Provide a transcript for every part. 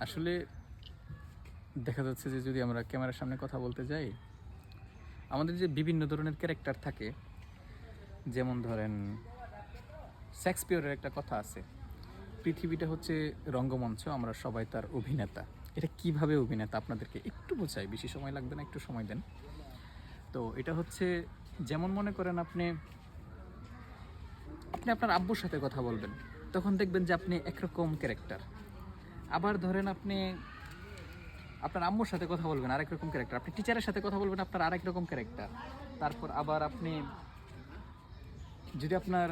আসলে দেখা যাচ্ছে যে যদি আমরা ক্যামেরার সামনে কথা বলতে যাই, আমাদের যে বিভিন্ন ধরনের ক্যারেক্টার থাকে, যেমন ধরেন শেক্সপিয়রের একটা কথা আছে, পৃথিবীটা হচ্ছে রঙ্গমঞ্চ, আমরা সবাই তার অভিনেতা। এটা কিভাবে অভিনেতা আপনাদেরকে একটু বোঝাই, বেশি সময় লাগবে না, একটু সময় দেন। তো এটা হচ্ছে যেমন মনে করেন আপনি আপনার আব্বুর সাথে কথা বলবেন, তখন দেখবেন যে আপনি একরকম ক্যারেক্টার। আবার ধরেন আপনি আপনার আম্মুর সাথে কথা বলবেন, আরেক রকম ক্যারেক্টার। আপনি টিচারের সাথে কথা বলবেন, আপনার আরেক রকম ক্যারেক্টার। তারপর আবার আপনি যদি আপনার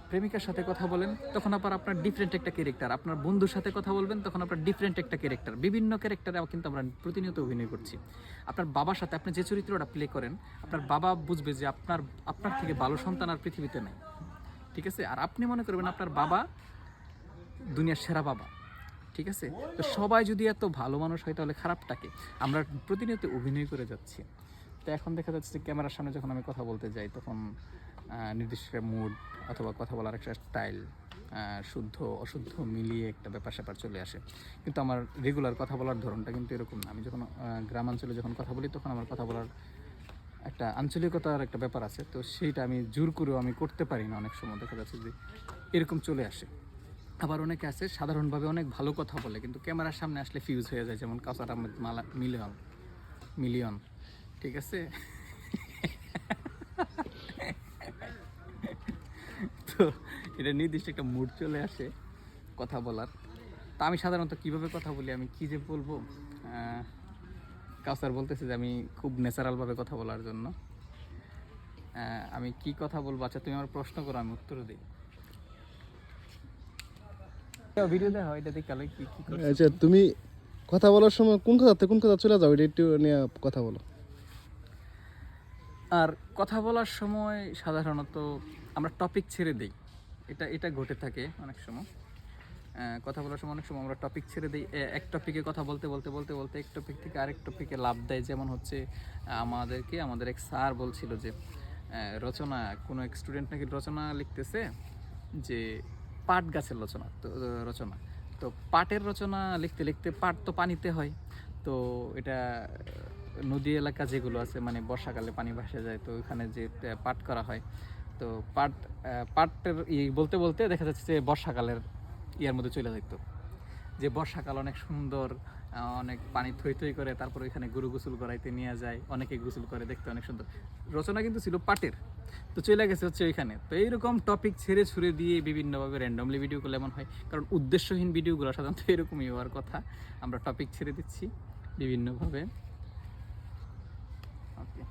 প্রেমিকার সাথে কথা বলেন, তখন আবার আপনার ডিফারেন্ট একটা ক্যারেক্টার। আপনার বন্ধুর সাথে কথা বলবেন, তখন আপনার ডিফারেন্ট একটা ক্যারেক্টার। বিভিন্ন ক্যারেক্টারে কিন্তু আমরা প্রতিনিয়ত অভিনয় করছি। আপনার বাবার সাথে আপনি যে চরিত্রটা প্লে করেন, আপনার বাবা বুঝবে যে আপনার থেকে ভালো সন্তান আর পৃথিবীতে নাই, ঠিক আছে? আর আপনি মনে করবেন আপনার বাবা দুনিয়ার সেরা বাবা, ঠিক আছে? তো সবাই যদি এত ভালো মানুষ হয়, তাহলে খারাপটাকে আমরা প্রতিনিয়ত অভিনয় করে যাচ্ছি। তো এখন দেখা যাচ্ছে যে ক্যামেরার সামনে যখন আমি কথা বলতে যাই, তখন নির্দিষ্ট মুড অথবা কথা বলার একটা স্টাইল, শুদ্ধ অশুদ্ধ মিলিয়ে একটা ব্যাপার স্যাপার চলে আসে। কিন্তু আমার রেগুলার কথা বলার ধরনটা কিন্তু এরকম না। আমি যখন গ্রামাঞ্চলে যখন কথা বলি, তখন আমার কথা বলার একটা আঞ্চলিকতার একটা ব্যাপার আছে। তো সেইটা আমি জোর করেও আমি করতে পারি না, অনেক সময় দেখা যাচ্ছে যে এরকম চলে আসে। আবার অনেকে আছে সাধারণভাবে অনেক ভালো কথা বলে, কিন্তু ক্যামেরার সামনে আসলে ফিউজ হয়ে যায়, যেমন কাউসার আহমেদ মিলিয়ন, ঠিক আছে? তো এটা নির্দিষ্ট একটা মুড চলে আসে কথা বলার। তা আমি সাধারণত কীভাবে কথা বলি, আমি কী যে বলবো, কাউসার বলতেছে যে আমি খুব ন্যাচারালভাবে কথা বলার জন্য। আমি কি কথা বলবো? আচ্ছা, তুমি আমার প্রশ্ন করো, আমি উত্তর দিই। ভিডিও দেখা এটা দেখে কি কি করছো? আচ্ছা, তুমি কথা বলার সময় কোন কথা থেকে কোন কথা চলে যাও, এটা একটু নিয়ে কথা বলো। আর কথা বলার সময় সাধারণত আমরা টপিক ছেড়ে দিই, এটা ঘটে থাকে অনেক সময়। কথা বলার সময় অনেক সময় আমরা টপিক ছেড়ে দিই, এক টপিকে কথা বলতে বলতে বলতে বলতে এক টপিক থেকে আরেক টপিকে লাভ দেয়। যেমন হচ্ছে আমাদের এক স্যার বলছিল যে রচনা, কোনো এক স্টুডেন্ট নাকি রচনা লিখতেছে যে পাট গাছের রচনা। তো পাটের রচনা লিখতে লিখতে পাট তো পানিতে হয়। তো এটা নদী এলাকা যেগুলো আছে, মানে বর্ষাকালে পানি ভাসে যায়, তো ওইখানে যে পাট করা হয়, তো পাটের বলতে বলতে দেখা যাচ্ছে যে বর্ষাকালের ইয়ার মধ্যে চলে যাইতো, যে বর্ষাকাল অনেক সুন্দর, অনেক পানি থই থই করে, তারপর ওইখানে গরু গোসল করাইতে নিয়ে যায়, অনেকে গোসল করে, দেখতে অনেক সুন্দর। রচনা কিন্তু ছিল পাটের, তো চলে গেছে হচ্ছে ওইখানে। তো এইরকম টপিক ছেড়ে ছুড়ে দিয়ে বিভিন্নভাবে র্যান্ডমলি ভিডিও করলে এমন হয়, কারণ উদ্দেশ্যহীন ভিডিওগুলো সাধারণত এরকমই হওয়ার কথা। আমরা টপিক ছেড়ে দিচ্ছি বিভিন্নভাবে।